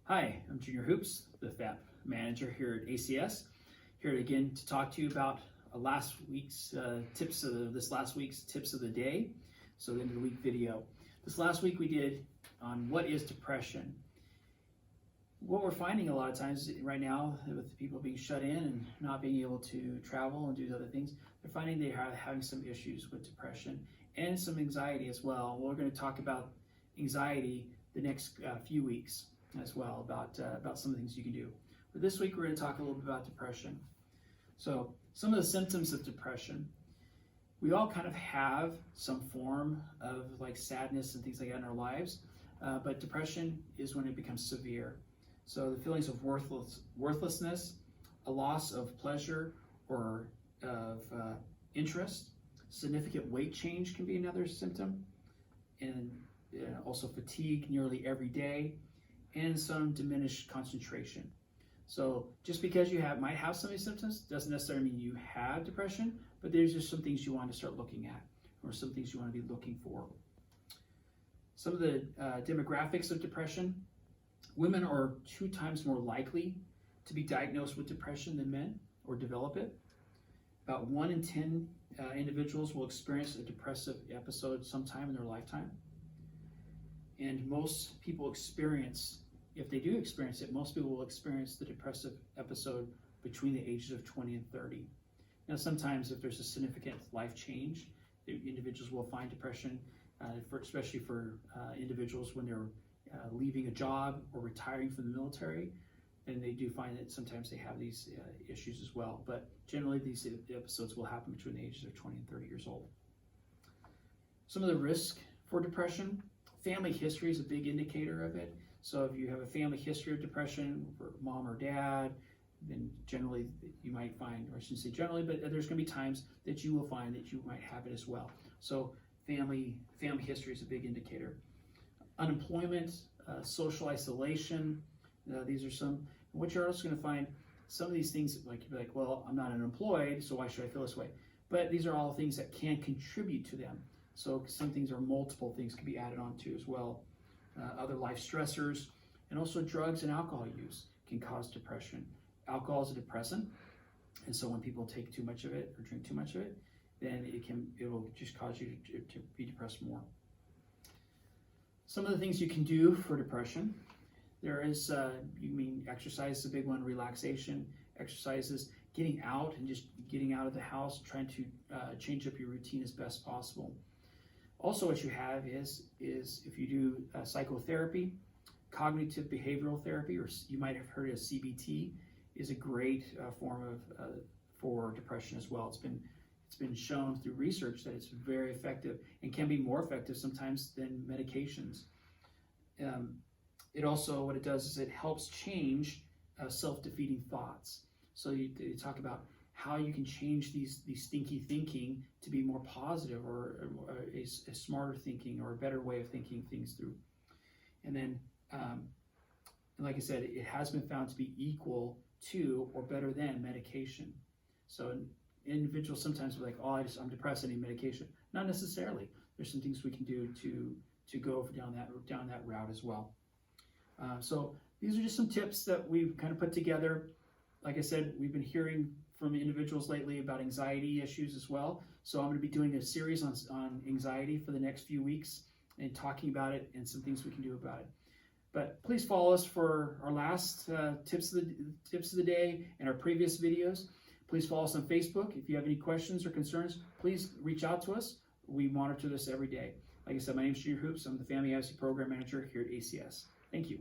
Hi, I'm Junior Hoops, the FAP manager here at ACS. Here again to talk to you about last week's tips of the day. So the end of the week video. This last week we did on what is depression. What we're finding a lot of times right now with people being shut in and not being able to travel and do other things, they're finding they are having some issues with depression and some anxiety as well. We're going to talk about anxiety the next few weeks as well, about some of the things you can do. But this week we're going to talk a little bit about depression. So some of the symptoms of depression, we all kind of have some form of like sadness and things like that in our lives, but depression is when it becomes severe. So the feelings of worthlessness, a loss of pleasure or of interest, significant weight change can be another symptom, and also fatigue nearly every day, and some diminished concentration. So just because you might have some of these symptoms doesn't necessarily mean you have depression, but there's just some things you want to start looking at, or some things you want to be looking for. Some of the demographics of depression: women are 2 times more likely to be diagnosed with depression than men or develop it. About 1 in 10 individuals will experience a depressive episode sometime in their lifetime. And most people if they do experience it, most people will experience the depressive episode between the ages of 20 and 30. Now, sometimes if there's a significant life change, the individuals will find depression, especially for individuals when they're leaving a job or retiring from the military, and they do find that sometimes they have these issues as well. But generally, these episodes will happen between the ages of 20 and 30 years old. Some of the risk for depression: family history is a big indicator of it. So if you have a family history of depression for mom or dad, then generally you might find, or I shouldn't say generally, but there's going to be times that you will find that you might have it as well. So family history is a big indicator. Unemployment, social isolation, these are some. What you're also going to find, some of these things, like you'd be like, well, I'm not unemployed, so why should I feel this way? But these are all things that can contribute to them. So some things, or multiple things, can be added on to as well. Other life stressors, and also drugs and alcohol use can cause depression. Alcohol is a depressant, and so when people take too much of it or drink too much of it, then it will just cause you to be depressed more. Some of the things you can do for depression: there is, exercise is a big one, relaxation, exercises, getting out and just getting out of the house, trying to change up your routine as best possible. Also, what you have is if you do psychotherapy, cognitive behavioral therapy, or you might have heard of CBT, is a great form of for depression as well. It's been shown through research that it's very effective and can be more effective sometimes than medications. It also, what it does is it helps change self-defeating thoughts. So you talk about how you can change these stinky thinking to be more positive, or a smarter thinking, or a better way of thinking things through. And then, and like I said, it has been found to be equal to or better than medication. So individuals sometimes are like, oh, I'm depressed, I need medication. Not necessarily. There's some things we can do to go down that route as well. So these are just some tips that we've kind of put together. Like I said, we've been hearing from individuals lately about anxiety issues as well. So I'm going to be doing a series on anxiety for the next few weeks and talking about it and some things we can do about it. But please follow us for our last tips of the day and our previous videos. Please follow us on Facebook. If you have any questions or concerns, please reach out to us. We monitor this every day. Like I said, my name is Junior Hoops. I'm the Family Advocacy Program Manager here at ACS. Thank you.